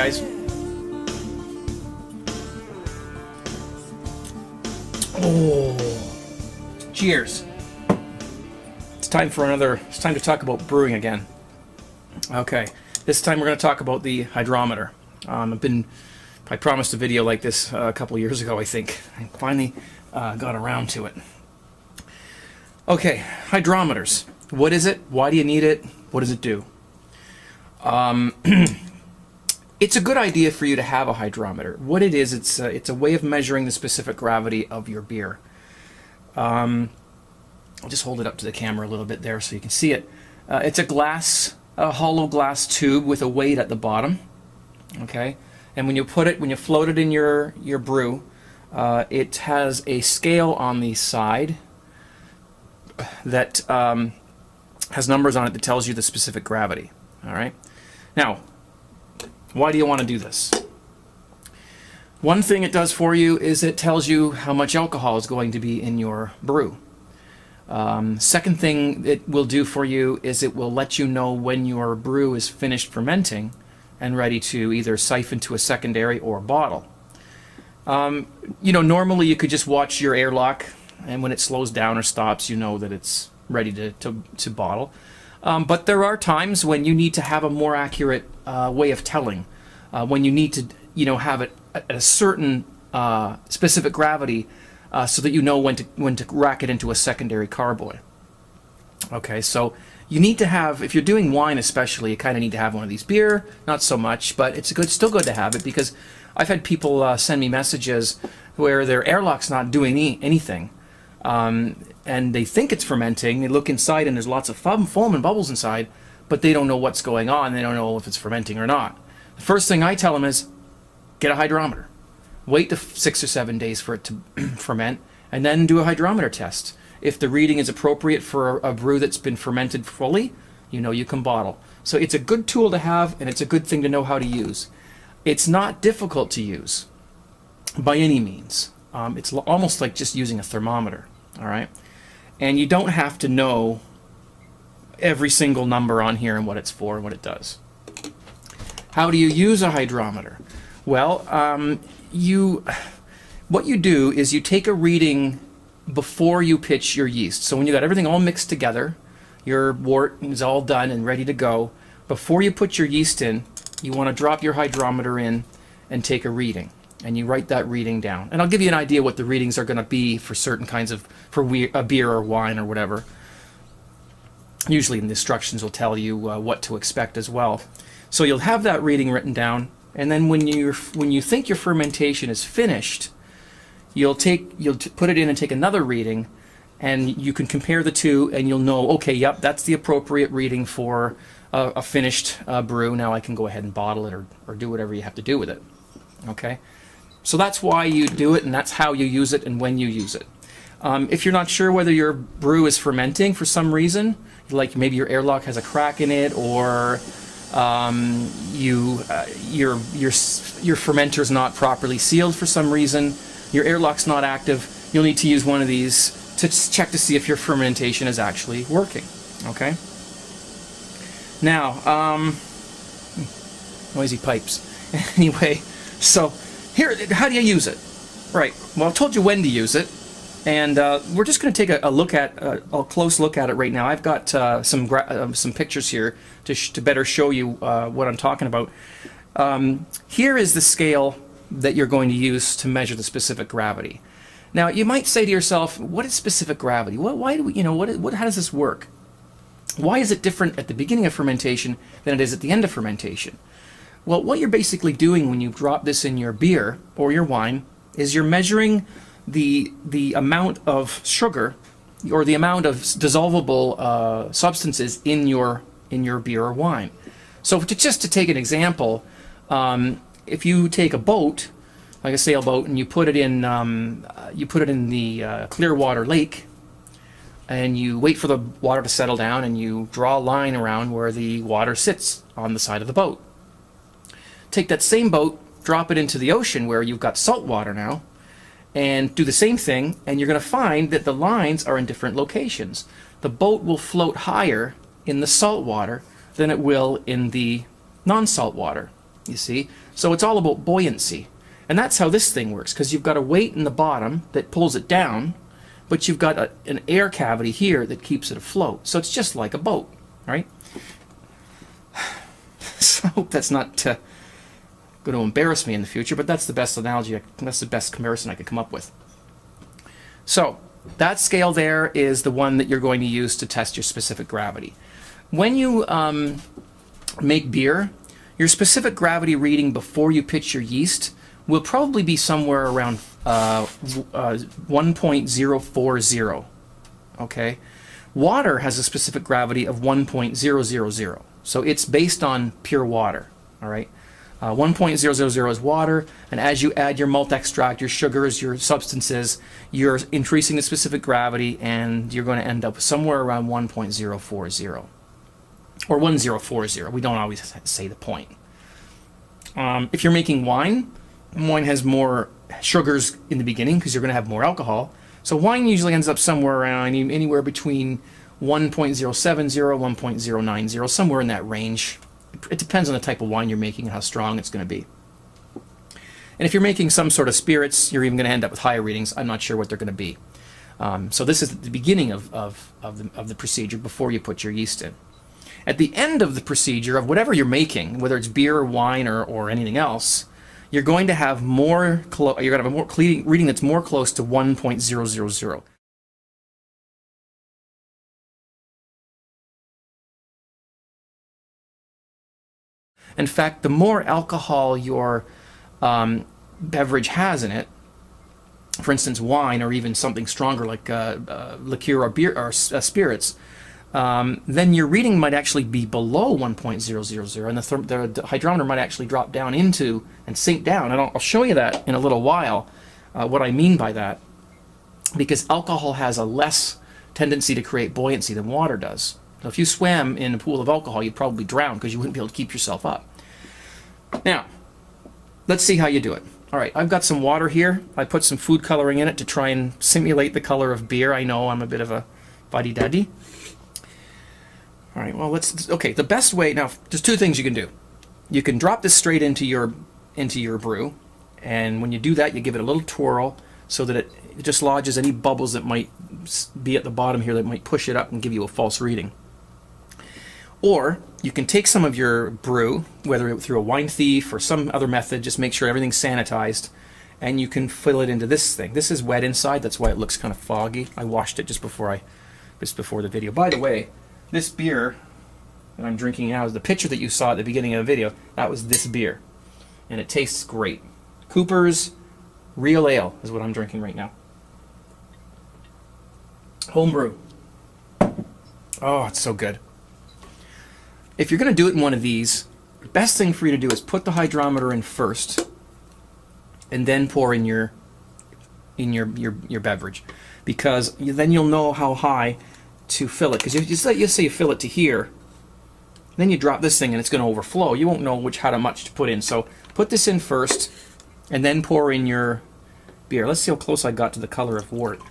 guys. Oh, cheers. It's time to talk about brewing again. Okay, this time we're going to talk about the hydrometer. I promised a video like this a couple of years ago, I think. I finally got around to it. Okay, hydrometers. What is it? Why do you need it? What does it do? It's a good idea for you to have a hydrometer. What it is, it's a way of measuring the specific gravity of your beer. I'll just hold it up to the camera a little bit there so you can see it. It's a hollow glass tube with a weight at the bottom. Okay, and when you float it in your brew, it has a scale on the side that has numbers on it that tells you the specific gravity. All right. Now, why do you want to do this? One thing it does for you is it tells you how much alcohol is going to be in your brew. Second thing it will do for you is it will let you know when your brew is finished fermenting and ready to either siphon to a secondary or bottle. You know, normally you could just watch your airlock, and when it slows down or stops, you know that it's ready to bottle. But there are times when you need to have a more accurate way of telling, when you need to, you know, have it at a certain specific gravity, so that you know when to rack it into a secondary carboy. Okay, so you need to have, if you're doing wine especially, you kind of need to have one of these. Beer, not so much, but it's still good to have it, because I've had people send me messages where their airlock's not doing anything. And they think it's fermenting. They look inside and there's lots of foam and bubbles inside, but they don't know what's going on. They don't know if it's fermenting or not. The first thing I tell them is, get a hydrometer. Wait the 6 or 7 days for it to ferment, and then do a hydrometer test. If the reading is appropriate for a brew that's been fermented fully, you know you can bottle. So it's a good tool to have, and it's a good thing to know how to use. It's not difficult to use by any means. It's almost like just using a thermometer. All right, and you don't have to know every single number on here and what it's for and what it does. How do you use a hydrometer? Well, what you do is you take a reading before you pitch your yeast. So when you got everything all mixed together, your wort is all done and ready to go, before you put your yeast in, you want to drop your hydrometer in and take a reading. And you write that reading down. And I'll give you an idea what the readings are going to be for certain kinds of, a beer or wine or whatever. Usually the instructions will tell you what to expect as well. So you'll have that reading written down, and then when you think your fermentation is finished, you'll put it in and take another reading, and you can compare the two, and you'll know, okay, yep, that's the appropriate reading for a finished brew. Now I can go ahead and bottle it or do whatever you have to do with it. Okay? So that's why you do it, and that's how you use it and when you use it. If you're not sure whether your brew is fermenting for some reason, like maybe your airlock has a crack in it, or your fermenter's not properly sealed for some reason, your airlock's not active, you'll need to use one of these to check to see if your fermentation is actually working. Okay? Now, noisy pipes. Anyway, so here, how do you use it? Right. Well, I've told you when to use it, and we're just going to take a close look at it right now. I've got some pictures here to better show you what I'm talking about. Here is the scale that you're going to use to measure the specific gravity. Now, you might say to yourself, "What is specific gravity? Why do we? You know, how does this work? Why is it different at the beginning of fermentation than it is at the end of fermentation?" Well, what you're basically doing when you drop this in your beer or your wine is you're measuring the amount of sugar or the amount of dissolvable substances in your beer or wine. So just to take an example, if you take a boat, like a sailboat, and you put it in the clear water lake, and you wait for the water to settle down, and you draw a line around where the water sits on the side of the boat. Take that same boat, drop it into the ocean where you've got salt water now, and do the same thing, and you're going to find that the lines are in different locations. The boat will float higher in the salt water than it will in the non-salt water, you see. So it's all about buoyancy. And that's how this thing works, because you've got a weight in the bottom that pulls it down, but you've got an air cavity here that keeps it afloat. So it's just like a boat, right? So I hope that's not going to embarrass me in the future, but that's the best analogy, that's the best comparison I could come up with. So that scale there is the one that you're going to use to test your specific gravity. When you make beer, your specific gravity reading before you pitch your yeast will probably be somewhere around 1.040. Okay? Water has a specific gravity of 1.000. So it's based on pure water. All right? 1.000 is water, and as you add your malt extract, your sugars, your substances, you're increasing the specific gravity, and you're going to end up somewhere around 1.040 or 1040. We don't always say the point. If you're making wine, wine has more sugars in the beginning because you're going to have more alcohol. So wine usually ends up somewhere around anywhere between 1.070, 1.090, somewhere in that range. It depends on the type of wine you're making and how strong it's going to be. And if you're making some sort of spirits, you're even going to end up with higher readings. I'm not sure what they're going to be. So this is the beginning of the procedure before you put your yeast in. At the end of the procedure of whatever you're making, whether it's beer or wine or anything else, you're going to have more reading that's more close to 1.000. In fact, the more alcohol your beverage has in it, for instance, wine or even something stronger like liqueur or beer or spirits, then your reading might actually be below 1.000, and the hydrometer might actually drop down into and sink down. And I'll show you that in a little while, what I mean by that, because alcohol has a less tendency to create buoyancy than water does. So if you swam in a pool of alcohol, you'd probably drown because you wouldn't be able to keep yourself up. Now, let's see how you do it. All right, I've got some water here. I put some food coloring in it to try and simulate the color of beer. I know I'm a bit of a fuddy-duddy. All right, well, okay, the best way, now, there's two things you can do. You can drop this straight into your brew, and when you do that, you give it a little twirl so that it just lodges any bubbles that might be at the bottom here that might push it up and give you a false reading. Or you can take some of your brew, whether through a wine thief or some other method, just make sure everything's sanitized, and you can fill it into this thing. This is wet inside, that's why it looks kind of foggy. I washed it just before the video. By the way, this beer that I'm drinking now is the picture that you saw at the beginning of the video. That was this beer, and it tastes great. Cooper's Real Ale is what I'm drinking right now. Home Brew. Oh, it's so good. If you're going to do it in one of these, the best thing for you to do is put the hydrometer in first, and then pour in your beverage, because then you'll know how high to fill it. Because you say you fill it to here, then you drop this thing and it's going to overflow. You won't know how much to put in. So put this in first, and then pour in your beer. Let's see how close I got to the color of wort.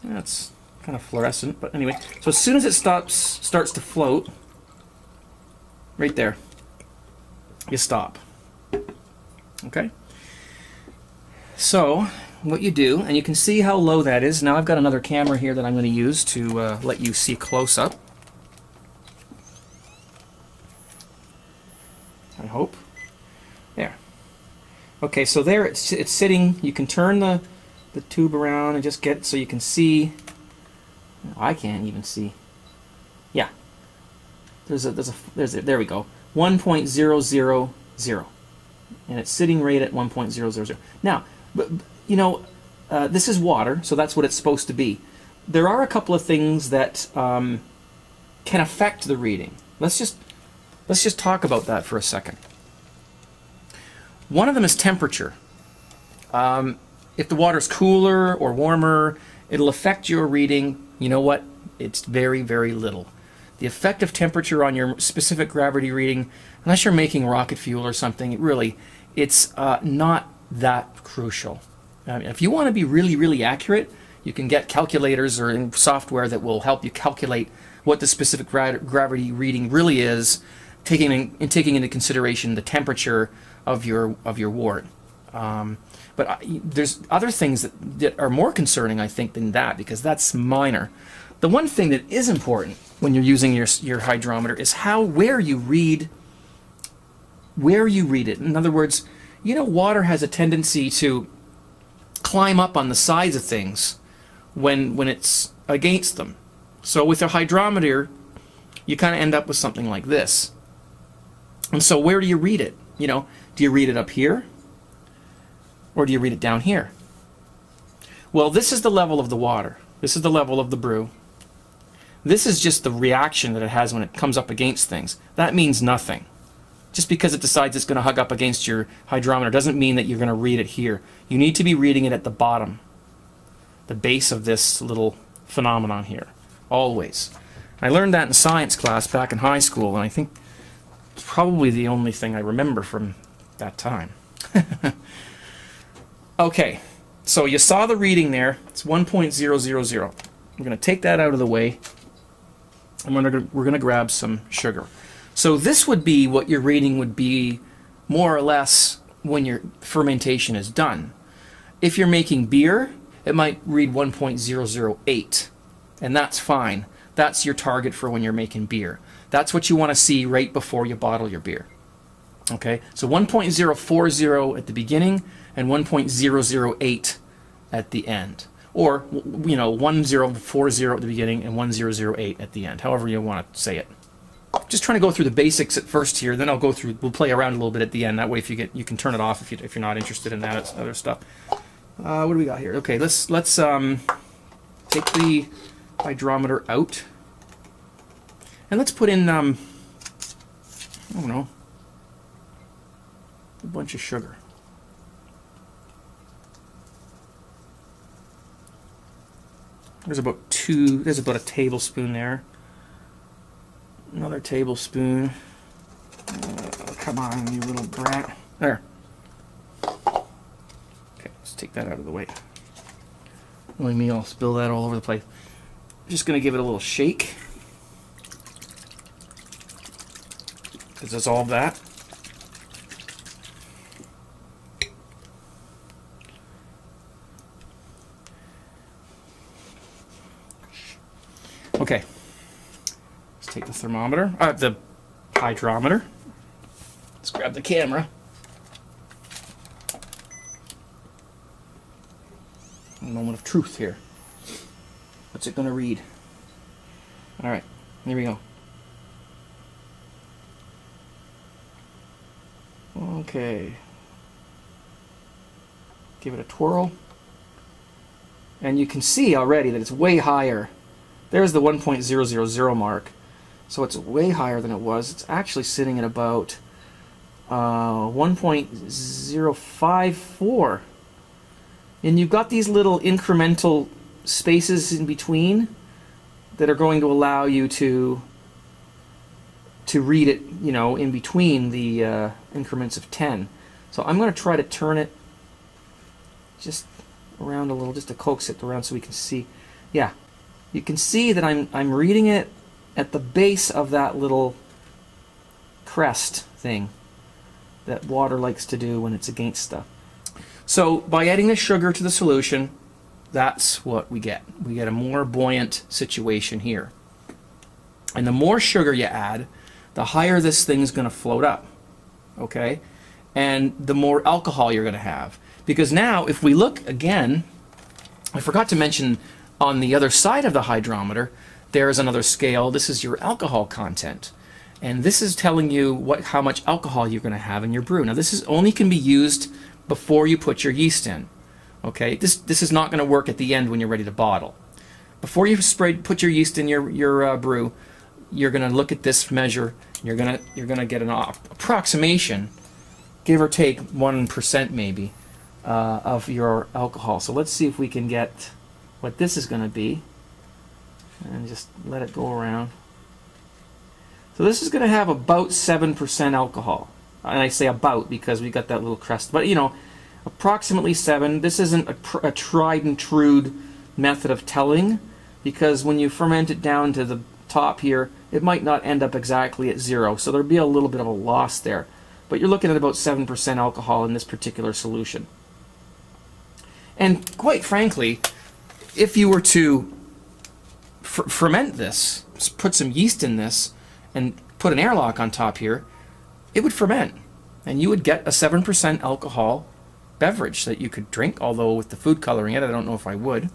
That's kind of fluorescent, but anyway. So as soon as it starts to float, right there, you stop. Okay? So what you do, and you can see how low that is. Now I've got another camera here that I'm going to use to let you see close up. I hope. There. Okay, so there it's sitting. You can turn the tube around and just get so you can see. I can't even see. Yeah. There we go. 1.000, and it's sitting right at 1.000. Now, you know, this is water, so that's what it's supposed to be. There are a couple of things that can affect the reading. Let's just talk about that for a second. One of them is temperature. If the water's cooler or warmer, it'll affect your reading. You know what? It's very, very little. The effect of temperature on your specific gravity reading, unless you're making rocket fuel or something, it's not that crucial. If you want to be really, really accurate, you can get calculators or software that will help you calculate what the specific gravity reading really is, taking into consideration the temperature of your wort. But there's other things that are more concerning, I think, than that, because that's minor. The one thing that is important when you're using your hydrometer is where you read it. In other words, you know, water has a tendency to climb up on the sides of things when it's against them. So with a hydrometer, you kind of end up with something like this. And so where do you read it? You know, do you read it up here? Or do you read it down here? Well, this is the level of the water. This is the level of the brew. This is just the reaction that it has when it comes up against things. That means nothing. Just because it decides it's going to hug up against your hydrometer doesn't mean that you're going to read it here. You need to be reading it at the bottom, the base of this little phenomenon here, always. I learned that in science class back in high school, and I think it's probably the only thing I remember from that time. Okay, so you saw the reading there. It's 1.000. We're going to take that out of the way, and we're going to grab some sugar. So this would be what your reading would be more or less when your fermentation is done. If you're making beer, it might read 1.008, and that's fine. That's your target for when you're making beer. That's what you want to see right before you bottle your beer. Okay, so 1.040 at the beginning and 1.008 at the end. Or, you know, 1040 at the beginning and 1008 at the end, however you want to say it. Just trying to go through the basics at first here, then we'll play around a little bit at the end. That way you can turn it off if you're not interested in that other stuff. What do we got here? Okay, let's take the hydrometer out. And let's put in, I don't know, a bunch of sugar. There's about a tablespoon there. Another tablespoon. Come on, you little brat. There. Okay, let's take that out of the way. Knowing me, I'll spill that all over the place. Just going to give it a little shake. To dissolve that. Okay. Let's take the thermometer, the hydrometer. Let's grab the camera. A moment of truth here. What's it going to read? All right, here we go. Okay. Give it a twirl. And you can see already that it's way higher. There's the 1.000 mark. So it's way higher than it was. It's actually sitting at about 1.054. And you've got these little incremental spaces in between that are going to allow you to read it, you know, in between the increments of 10. So I'm going to try to turn it just around a little, just to coax it around so we can see. Yeah, you can see that I'm reading it at the base of that little crest thing that water likes to do when it's against stuff. So by adding the sugar to the solution, that's what we get. We get a more buoyant situation here. And the more sugar you add, the higher this thing's going to float up. Okay? And the more alcohol you're going to have. Because now, if we look again, I forgot to mention on the other side of the hydrometer, there's another scale. This is your alcohol content. And this is telling you how much alcohol you're going to have in your brew. Now, this only can be used before you put your yeast in. Okay? This is not going to work at the end when you're ready to bottle. Before you put your yeast in your brew, you're going to look at this measure. You're going to get an approximation, give or take 1% maybe, of your alcohol. So let's see if we can get what this is going to be, and just let it go around. So this is going to have about 7% alcohol, and I say about because we got that little crest, but you know, approximately 7. This isn't a tried and true method of telling, because when you ferment it down to the top here, it might not end up exactly at 0, so there'll be a little bit of a loss there. but you're looking at about 7% alcohol in this particular solution. And quite frankly, if you were to ferment this, put some yeast in this, and put an airlock on top here, it would ferment. And you would get a 7% alcohol beverage that you could drink, although with the food coloring in it, I don't know if I would.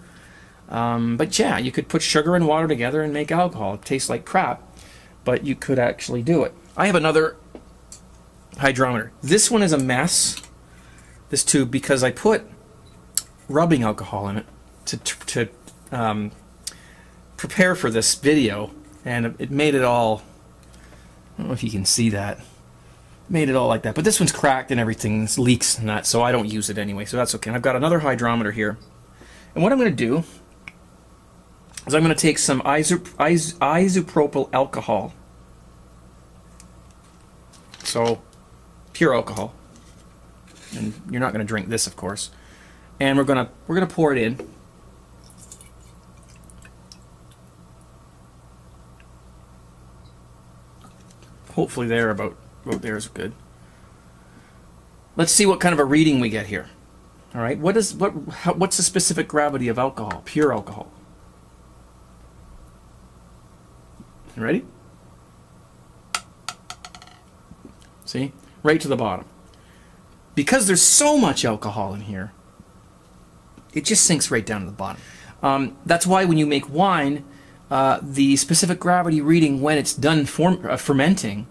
But yeah, you could put sugar and water together and make alcohol. It tastes like crap, but you could actually do it. I have another hydrometer. This one is a mess, this tube, because I put rubbing alcohol in it to prepare for this video, and it made it all, I don't know if you can see that, made it all like that. But this one's cracked and everything, leaks and that, so I don't use it anyway, so that's okay. And I've got another hydrometer here. And what I'm going to do is I'm going to take some isopropyl alcohol, so pure alcohol, and you're not going to drink this, of course, and we're going to pour it in. Hopefully there, about there is good. Let's see what kind of a reading we get here. All right, what's the specific gravity of alcohol, pure alcohol? You ready? See, right to the bottom. Because there's so much alcohol in here, it just sinks right down to the bottom. That's why when you make wine, the specific gravity reading when it's done fermenting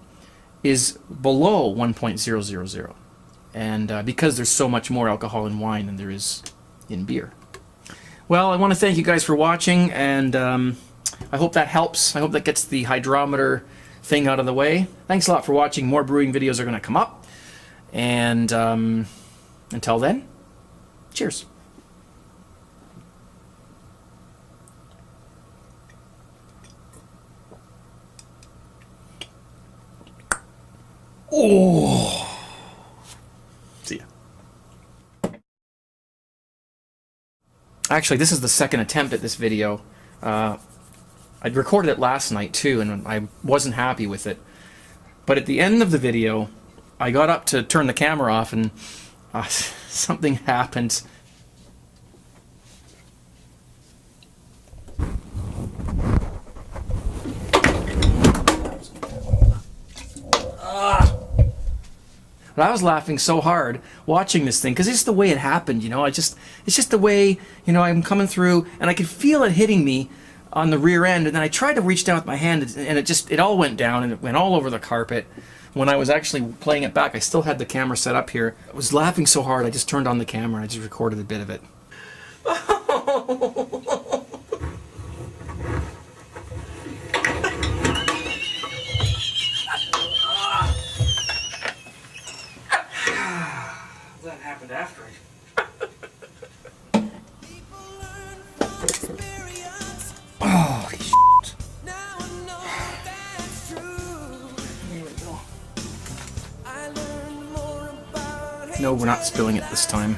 is below 1.000. And because there's so much more alcohol in wine than there is in beer. Well, I want to thank you guys for watching, and I hope that helps. I hope that gets the hydrometer thing out of the way. Thanks a lot for watching. More brewing videos are going to come up. And until then, cheers. Oh. See ya. Actually, this is the second attempt at this video. I'd recorded it last night too, and I wasn't happy with it. But at the end of the video, I got up to turn the camera off, and something happened. But I was laughing so hard watching this thing because it's the way it happened, you know. It's just the way, you know, I'm coming through and I could feel it hitting me on the rear end, and then I tried to reach down with my hand and it all went down and it went all over the carpet. When I was actually playing it back, I still had the camera set up here. I was laughing so hard I just turned on the camera and I just recorded a bit of it. That happened after it. Oh, shit. Here we go. No, we're not spilling it this time.